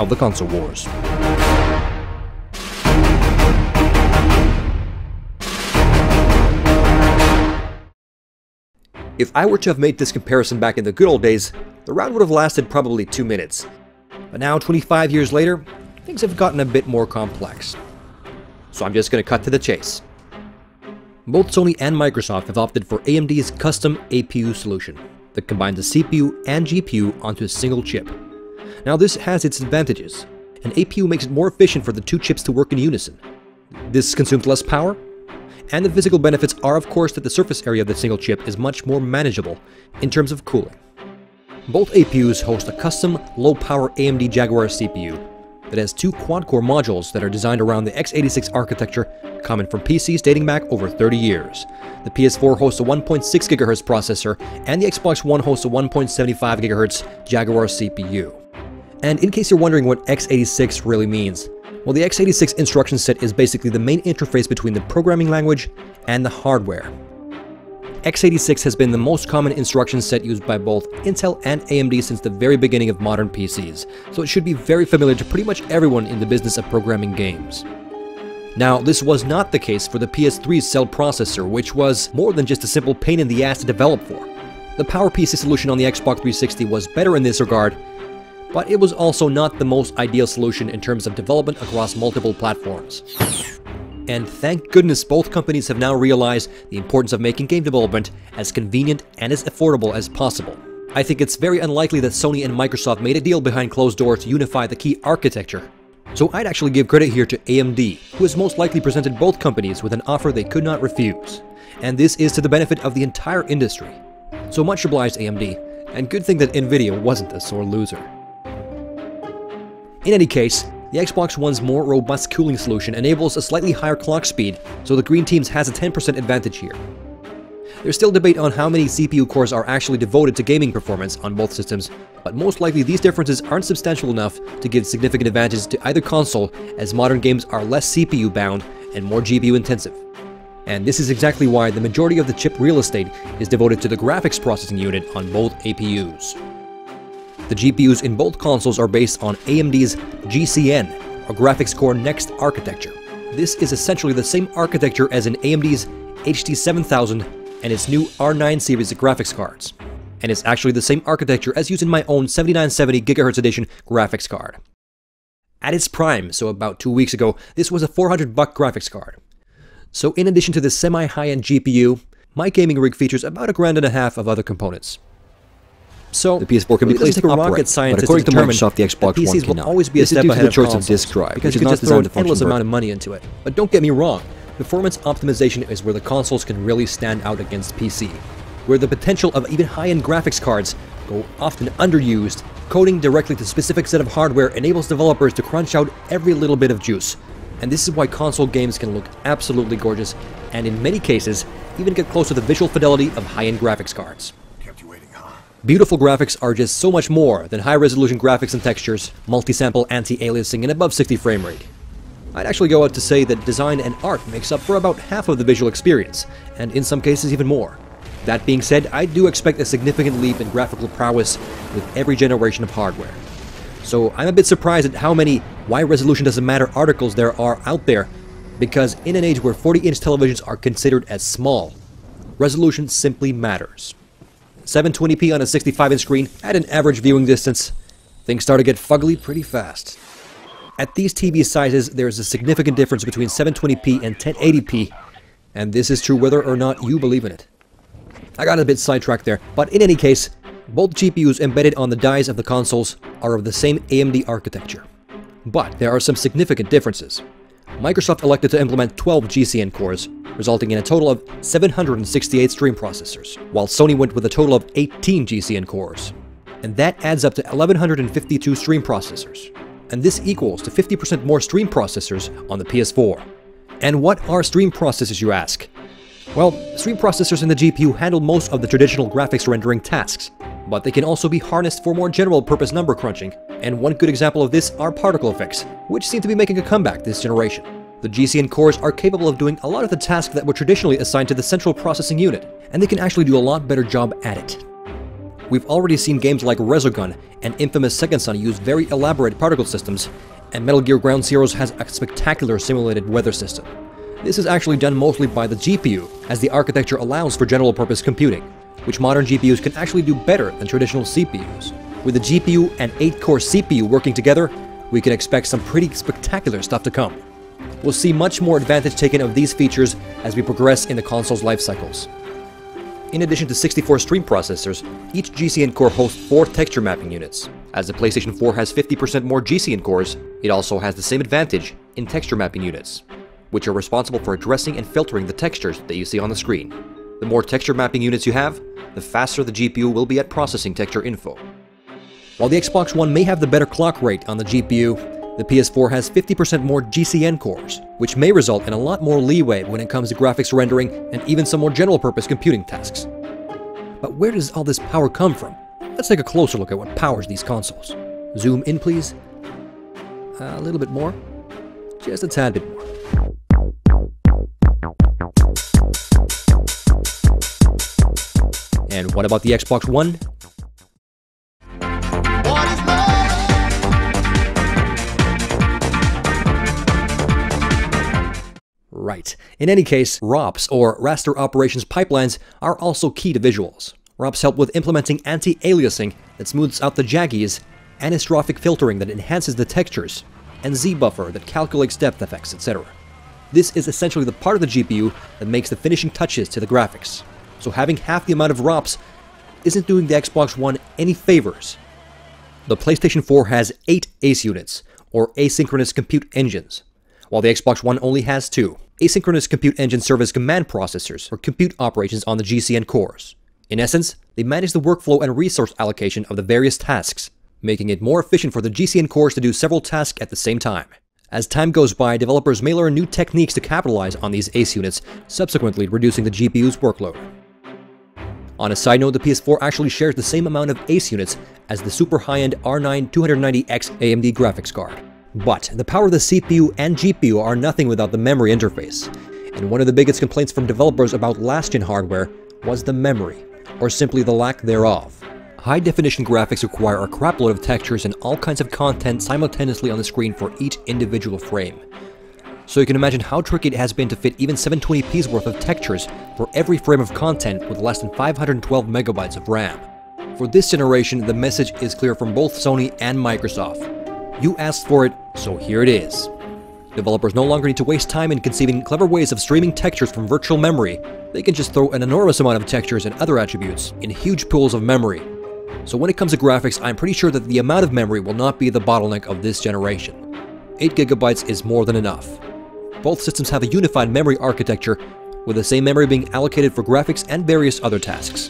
of the console wars. If I were to have made this comparison back in the good old days, the round would have lasted probably 2 minutes. But now, 25 years later, things have gotten a bit more complex. So I'm just going to cut to the chase. Both Sony and Microsoft have opted for AMD's custom APU solution that combines the CPU and GPU onto a single chip. Now this has its advantages. An APU makes it more efficient for the two chips to work in unison. This consumes less power, and the physical benefits are of course that the surface area of the single chip is much more manageable in terms of cooling. Both APUs host a custom low-power AMD Jaguar CPU that has two quad-core modules that are designed around the x86 architecture common from PCs dating back over 30 years. The PS4 hosts a 1.6 GHz processor, and the Xbox One hosts a 1.75 GHz Jaguar CPU. And in case you're wondering what x86 really means, well, the x86 instruction set is basically the main interface between the programming language and the hardware. x86 has been the most common instruction set used by both Intel and AMD since the very beginning of modern PCs, so it should be very familiar to pretty much everyone in the business of programming games. Now, this was not the case for the PS3's cell processor, which was more than just a simple pain in the ass to develop for. The PowerPC solution on the Xbox 360 was better in this regard, but it was also not the most ideal solution in terms of development across multiple platforms. And thank goodness both companies have now realized the importance of making game development as convenient and as affordable as possible. I think it's very unlikely that Sony and Microsoft made a deal behind closed doors to unify the key architecture. So I'd actually give credit here to AMD, who has most likely presented both companies with an offer they could not refuse. And this is to the benefit of the entire industry. So much obliged AMD, and good thing that Nvidia wasn't a sore loser. In any case, the Xbox One's more robust cooling solution enables a slightly higher clock speed, so the Green Teams has a 10% advantage here. There's still debate on how many CPU cores are actually devoted to gaming performance on both systems, but most likely these differences aren't substantial enough to give significant advantages to either console, as modern games are less CPU bound and more GPU intensive. And this is exactly why the majority of the chip real estate is devoted to the graphics processing unit on both APUs. The GPUs in both consoles are based on AMD's GCN, or Graphics Core Next architecture. This is essentially the same architecture as in AMD's HT7000 and its new R9 series of graphics cards. And it's actually the same architecture as used in my own 7970 GHz edition graphics card. At its prime, so about 2 weeks ago, this was a $400 graphics card. So in addition to the semi-high-end GPU, my gaming rig features about $1,500 of other components. So the PS4 can be placed to operate, rocket scientist but according to determine Microsoft, the Xbox PCs One will cannot. always be a This is step due to ahead the of choice of consoles, disk drive, because which you is can not just throw designed an to endless function amount of money into it. But don't get me wrong, performance optimization is where the consoles can really stand out against PC, where the potential of even high-end graphics cards go often underused. Coding directly to a specific set of hardware enables developers to crunch out every little bit of juice. And this is why console games can look absolutely gorgeous, and in many cases, even get close to the visual fidelity of high-end graphics cards. Kept you waiting, huh? Beautiful graphics are just so much more than high-resolution graphics and textures, multi-sample anti-aliasing, and above 60 frame rate. I'd actually go out to say that design and art makes up for about half of the visual experience, and in some cases even more. That being said, I do expect a significant leap in graphical prowess with every generation of hardware. So I'm a bit surprised at how many "why resolution doesn't matter" articles there are out there, because in an age where 40-inch televisions are considered as small, resolution simply matters. 720p on a 65-inch screen at an average viewing distance, things start to get fugly pretty fast. At these TV sizes, there is a significant difference between 720p and 1080p, and this is true whether or not you believe in it. I got a bit sidetracked there, but in any case, both GPUs embedded on the dies of the consoles are of the same AMD architecture. But there are some significant differences. Microsoft elected to implement 12 GCN cores, resulting in a total of 768 stream processors, while Sony went with a total of 18 GCN cores. And that adds up to 1,152 stream processors. And this equals to 50% more stream processors on the PS4. And what are stream processors, you ask? Well, stream processors in the GPU handle most of the traditional graphics rendering tasks, but they can also be harnessed for more general-purpose number crunching, and one good example of this are particle effects, which seem to be making a comeback this generation. The GCN cores are capable of doing a lot of the tasks that were traditionally assigned to the central processing unit, and they can actually do a lot better job at it. We've already seen games like Resogun and infamous Second Son use very elaborate particle systems, and Metal Gear Ground Zeroes has a spectacular simulated weather system. This is actually done mostly by the GPU, as the architecture allows for general-purpose computing, which modern GPUs can actually do better than traditional CPUs. With the GPU and 8-core CPU working together, we can expect some pretty spectacular stuff to come. We'll see much more advantage taken of these features as we progress in the console's life cycles. In addition to 64 stream processors, each GCN core hosts 4 texture mapping units. As the PlayStation 4 has 50% more GCN cores, it also has the same advantage in texture mapping units, which are responsible for addressing and filtering the textures that you see on the screen. The more texture mapping units you have, the faster the GPU will be at processing texture info. While the Xbox One may have the better clock rate on the GPU, the PS4 has 50% more GCN cores, which may result in a lot more leeway when it comes to graphics rendering and even some more general-purpose computing tasks. But where does all this power come from? Let's take a closer look at what powers these consoles. Zoom in, please. A little bit more. Just a tad bit more. And what about the Xbox One? Right. In any case, ROPs, or Raster Operations Pipelines, are also key to visuals. ROPs help with implementing anti-aliasing that smooths out the jaggies, anistrophic filtering that enhances the textures, and Z-buffer that calculates depth effects, etc. This is essentially the part of the GPU that makes the finishing touches to the graphics. So having half the amount of ROPs isn't doing the Xbox One any favors. The PlayStation 4 has 8 ACE units, or asynchronous compute engines, while the Xbox One only has 2. Asynchronous compute engines serve as command processors for compute operations on the GCN cores. In essence, they manage the workflow and resource allocation of the various tasks, making it more efficient for the GCN cores to do several tasks at the same time. As time goes by, developers may learn new techniques to capitalize on these ACE units, subsequently reducing the GPU's workload. On a side note, the PS4 actually shares the same amount of ACE units as the super high-end R9 290X AMD graphics card. But the power of the CPU and GPU are nothing without the memory interface, and one of the biggest complaints from developers about last-gen hardware was the memory, or simply the lack thereof. High-definition graphics require a crapload of textures and all kinds of content simultaneously on the screen for each individual frame. So you can imagine how tricky it has been to fit even 720p's worth of textures for every frame of content with less than 512 megabytes of RAM. For this generation, the message is clear from both Sony and Microsoft. You asked for it, so here it is. Developers no longer need to waste time in conceiving clever ways of streaming textures from virtual memory. They can just throw an enormous amount of textures and other attributes in huge pools of memory. So when it comes to graphics, I'm pretty sure that the amount of memory will not be the bottleneck of this generation. 8 gigabytes is more than enough. Both systems have a unified memory architecture, with the same memory being allocated for graphics and various other tasks.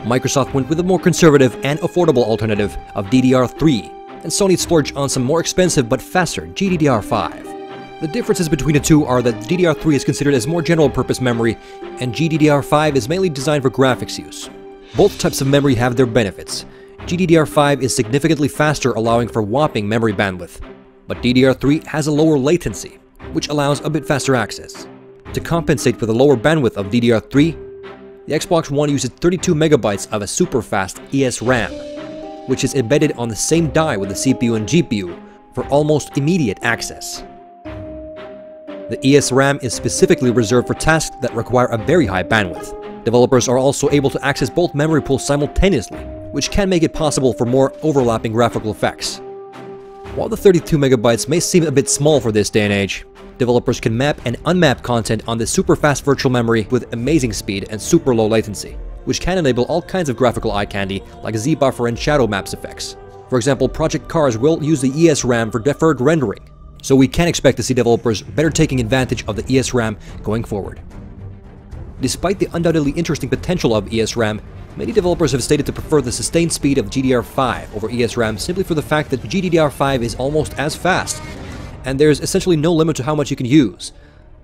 Microsoft went with a more conservative and affordable alternative of DDR3, and Sony splurged on some more expensive but faster GDDR5. The differences between the two are that DDR3 is considered as more general-purpose memory, and GDDR5 is mainly designed for graphics use. Both types of memory have their benefits. GDDR5 is significantly faster, allowing for whopping memory bandwidth, but DDR3 has a lower latency, which allows a bit faster access. To compensate for the lower bandwidth of DDR3, the Xbox One uses 32 megabytes of a super-fast ESRAM, which is embedded on the same die with the CPU and GPU for almost immediate access. The ESRAM is specifically reserved for tasks that require a very high bandwidth. Developers are also able to access both memory pools simultaneously, which can make it possible for more overlapping graphical effects. While the 32 megabytes may seem a bit small for this day and age, developers can map and unmap content on this super fast virtual memory with amazing speed and super low latency, which can enable all kinds of graphical eye candy like Z-buffer and shadow maps effects. For example, Project Cars will use the ESRAM for deferred rendering, so we can expect to see developers better taking advantage of the ESRAM going forward. Despite the undoubtedly interesting potential of ESRAM, many developers have stated to prefer the sustained speed of GDDR5 over ESRAM simply for the fact that GDDR5 is almost as fast, and there's essentially no limit to how much you can use,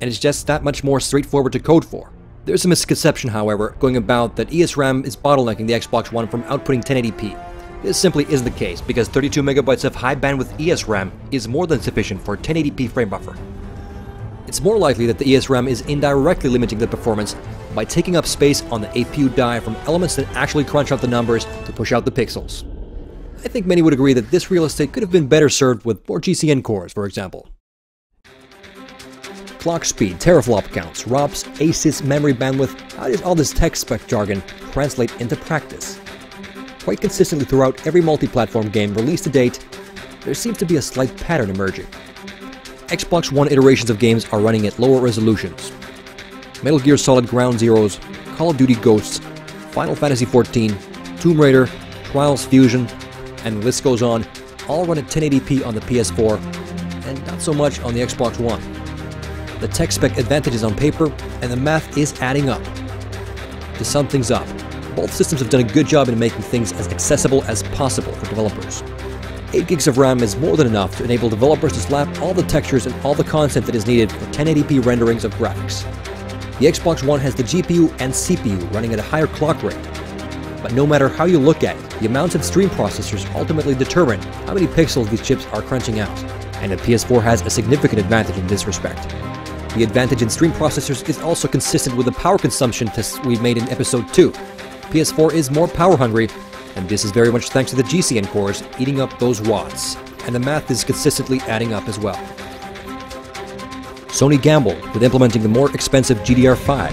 and it's just that much more straightforward to code for. There's a misconception, however, going about that ESRAM is bottlenecking the Xbox One from outputting 1080p. This simply isn't the case, because 32 megabytes of high-bandwidth ESRAM is more than sufficient for a 1080p frame buffer. It's more likely that the ESRAM is indirectly limiting the performance by taking up space on the APU die from elements that actually crunch out the numbers to push out the pixels. I think many would agree that this real estate could have been better served with more GCN cores, for example. Clock speed, teraflop counts, ROPS, ASIS, memory bandwidth, how does all this tech spec jargon translate into practice? Quite consistently throughout every multi-platform game released to date, there seems to be a slight pattern emerging. Xbox One iterations of games are running at lower resolutions. Metal Gear Solid Ground Zeroes, Call of Duty Ghosts, Final Fantasy XIV, Tomb Raider, Trials Fusion, and the list goes on, all run at 1080p on the PS4, and not so much on the Xbox One. The tech spec advantage is on paper, and the math is adding up. To sum things up, both systems have done a good job in making things as accessible as possible for developers. 8 gigs of RAM is more than enough to enable developers to slap all the textures and all the content that is needed for 1080p renderings of graphics. The Xbox One has the GPU and CPU running at a higher clock rate. But no matter how you look at it, the amounts of stream processors ultimately determine how many pixels these chips are crunching out, and the PS4 has a significant advantage in this respect. The advantage in stream processors is also consistent with the power consumption tests we made in episode 2. PS4 is more power hungry, and this is very much thanks to the GCN cores eating up those watts, and the math is consistently adding up as well. Sony gambled with implementing the more expensive GDR5,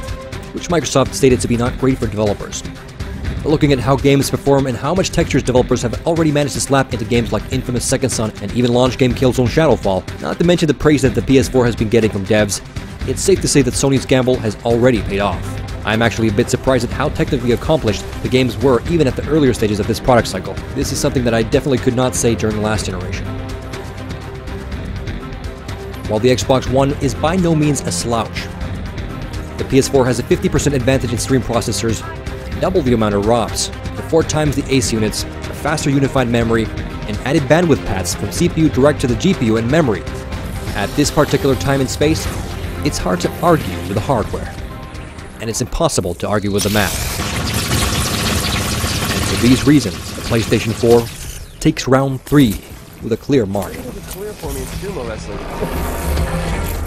which Microsoft stated to be not great for developers. But looking at how games perform and how much textures developers have already managed to slap into games like Infamous Second Son and even launch game Killzone Shadowfall, not to mention the praise that the PS4 has been getting from devs, it's safe to say that Sony's gamble has already paid off. I'm actually a bit surprised at how technically accomplished the games were even at the earlier stages of this product cycle. This is something that I definitely could not say during the last generation. While the Xbox One is by no means a slouch, the PS4 has a 50% advantage in stream processors, double the amount of ROPS, 4 times the ACE units, a faster unified memory, and added bandwidth paths from CPU direct to the GPU and memory. At this particular time and space, it's hard to argue with the hardware, and it's impossible to argue with the math. And for these reasons, the PlayStation 4 takes round 3 with a clear margin.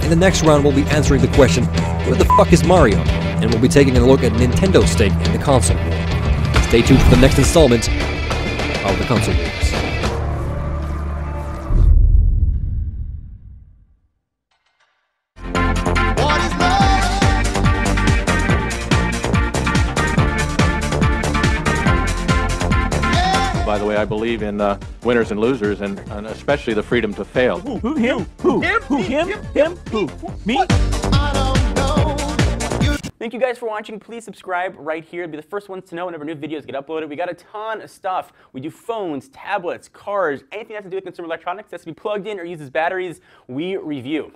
In the next round, we'll be answering the question, where the fuck is Mario? And we'll be taking a look at Nintendo's stake in the console war. Stay tuned for the next installment of the Console Wars. By the way, I believe in winners and losers, and especially the freedom to fail. Who? Him? Who? Who? Him? Who? Me? Thank you guys for watching. Please subscribe right here to be the first ones to know whenever new videos get uploaded. We got a ton of stuff. We do phones, tablets, cars, anything that has to do with consumer electronics that's to be plugged in or uses batteries, we review.